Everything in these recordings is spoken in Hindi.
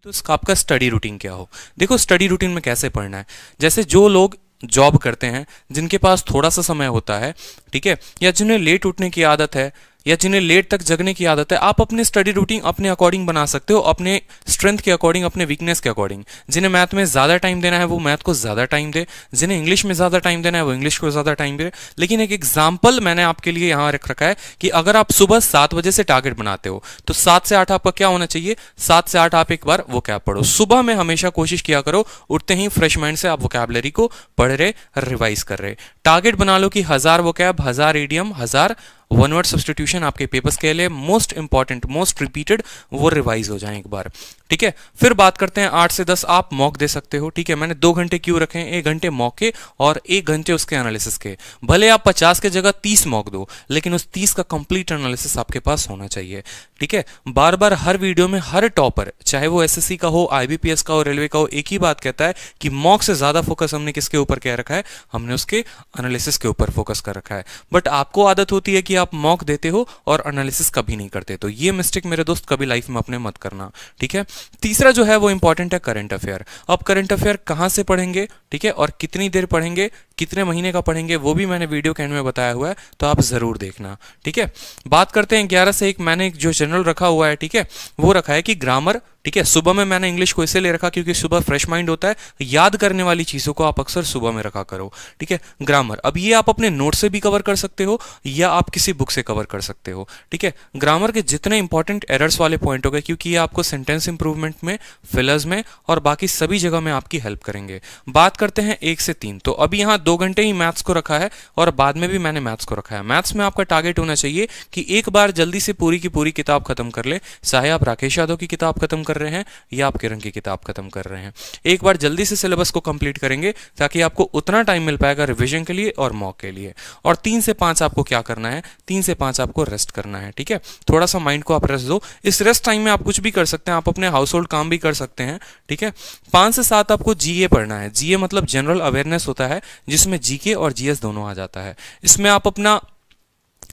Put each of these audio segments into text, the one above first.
तो आपका स्टडी रूटीन क्या हो। देखो स्टडी रूटीन में कैसे पढ़ना है, जैसे जो लोग जॉब करते हैं, जिनके पास थोड़ा सा समय होता है, ठीक है, या जिन्हें लेट उठने की आदत है या जिन्हें लेट तक जगने की आदत है, आप अपने स्टडी रूटीन अपने अकॉर्डिंग बना सकते हो, अपने स्ट्रेंथ के अकॉर्डिंग, अपने वीकनेस के अकॉर्डिंग। जिन्हें मैथ में ज़्यादा टाइम देना है वो मैथ को ज़्यादा टाइम दे, जिन्हें इंग्लिश में ज़्यादा टाइम देना है वो इंग्लिश को ज़्यादा टाइम दे। लेकिन एक एग्जाम्पल मैंने आपके लिए यहाँ रख रखा है कि अगर आप सुबह 7 बजे से टारगेट बनाते हो तो 7 से 8 आपका क्या होना चाहिए, 7 से 8 आप एक बार वोकैब पढ़ो। सुबह में हमेशा कोशिश किया करो उठते ही फ्रेश माइंड से आप वोकैबलरी को पढ़ रहे, रिवाइज कर रहे। टारगेट बना लो कि 1000 vocab, 1000 idiom, 1000 one word substitution आपके पेपर्स के लिए मोस्ट इंपॉर्टेंट, मोस्ट रिपीटेड, वो रिवाइज हो जाए एक बार, ठीक है। फिर बात करते हैं 8 से 10 आप मॉक दे सकते हो, ठीक है। मैंने 2 घंटे क्यों रखे हैं, 1 घंटे मॉक के और 1 घंटे उसके एनालिसिस के। भले आप 50 के जगह 30 मॉक दो, लेकिन उस 30 का कंप्लीट एनालिसिस आपके पास होना चाहिए, ठीक है। बार बार हर वीडियो में हर टॉपर, चाहे वो एसएससी का हो, आईबीपीएस का हो, रेलवे का हो, एक ही बात कहता है कि मॉक से ज्यादा फोकस हमने किसके ऊपर क्या रखा है, हमने उसके एनालिसिस के ऊपर फोकस कर रखा है। बट आपको आदत होती है कि आप मॉक देते हो और एनालिसिस कभी नहीं करते, तो ये मिस्टेक मेरे दोस्त कभी लाइफ में अपने मत करना, ठीक है। तीसरा जो है वो इंपॉर्टेंट है करंट अफेयर। अब करंट अफेयर कहां से पढ़ेंगे, ठीक है, और कितनी देर पढ़ेंगे, कितने महीने का पढ़ेंगे, वो भी मैंने वीडियो के एंड में बताया हुआ है, तो आप जरूर देखना, ठीक है। बात करते हैं 11 से 1, मैंने जो जनरल रखा हुआ है, ठीक है, वो रखा है कि ग्रामर, ठीक है। सुबह में मैंने इंग्लिश को इसलिए रखा क्योंकि सुबह फ्रेश माइंड होता है, याद करने वाली चीजों को आप अक्सर सुबह में रखा करो, ठीक है। ग्रामर, अब ये आप अपने नोट से भी कवर कर सकते हो या आप किसी बुक से कवर कर सकते हो, ठीक है। ग्रामर के जितने इंपॉर्टेंट एरर्स वाले पॉइंट हो गए, क्योंकि ये आपको सेंटेंस इंप्रूवमेंट में, फिलर्स में और बाकी सभी जगह में आपकी हेल्प करेंगे। बात करते हैं 1 से 3, तो अभी यहाँ 2 घंटे ही मैथ्स को रखा है और बाद में भी मैंने मैथ्स को रखा है। मैथ्स में आपका टारगेट होना चाहिए कि एक बार जल्दी से पूरी की पूरी किताब खत्म कर ले, चाहे आप राकेश यादव की किताब खत्म कर रहे हैं या आप किरण की किताब खत्म कर रहे हैं। एक बार जल्दी से सिलेबस को कंप्लीट करेंगे ताकि आपको उतना टाइम मिल पाएगा रिवीजन के लिए और मॉक के लिए। और 3 से 5 आपको क्या करना है, 3 से 5 आपको रेस्ट करना है, ठीक है। थोड़ा सा माइंड को आप रेस्ट दो। इस रेस्ट टाइम में आप कुछ भी कर सकते हैं, आप अपने हाउस होल्ड काम भी कर सकते हैं, ठीक है। 5 से 7 आपको जीए पढ़ना है। जीए मतलब जनरल अवेयरनेस होता है, जिसमें जीके और जीएस दोनों आ जाता है। इसमें आप अपना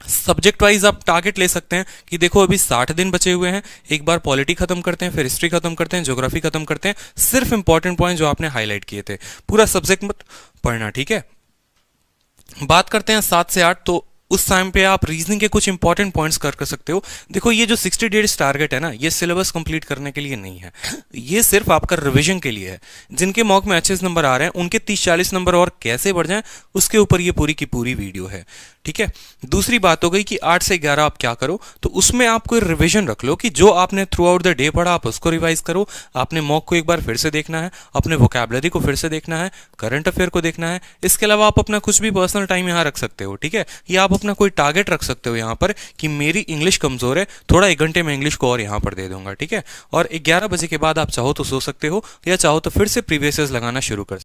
सब्जेक्ट वाइज आप टारगेट ले सकते हैं कि देखो अभी 60 दिन बचे हुए हैं, एक बार पॉलिटी खत्म करते हैं, फिर हिस्ट्री खत्म करते हैं, ज्योग्राफी खत्म करते हैं, सिर्फ इंपॉर्टेंट पॉइंट जो आपने हाईलाइट किए थे, पूरा सब्जेक्ट मत पढ़ना, ठीक है। बात करते हैं 7 से 8, तो उस टाइम पे आप रीजनिंग के कुछ इंपॉर्टेंट पॉइंट्स कर सकते हो। देखो ये जो 60 डेज टारगेट है ना, ये सिलेबस कंप्लीट करने के लिए नहीं है, ये सिर्फ आपका रिवीजन के लिए है। जिनके मॉक में अच्छे नंबर आ रहे हैं उनके 30-40 नंबर और कैसे बढ़ जाएं, उसके ऊपर ये पूरी की पूरी वीडियो है, ठीक है। दूसरी बात हो गई कि 8 से 11 आप क्या करो, तो उसमें आप कोई रिवीजन रख लो कि जो आपने थ्रू आउट द डे पढ़ा आप उसको रिवाइज करो। आपने मॉक को एक बार फिर से देखना है, अपने वोकैबलरी को फिर से देखना है, करंट अफेयर को देखना है। इसके अलावा आप अपना कुछ भी पर्सनल टाइम यहाँ रख सकते हो, ठीक है। या आप अपना कोई टारगेट रख सकते हो यहाँ पर कि मेरी इंग्लिश कमजोर है, थोड़ा 1 घंटे में इंग्लिश को और यहाँ पर दे दूंगा, ठीक है। और 11 बजे के बाद आप चाहो तो सो सकते हो या चाहो तो फिर से प्रीवियस लगाना शुरू कर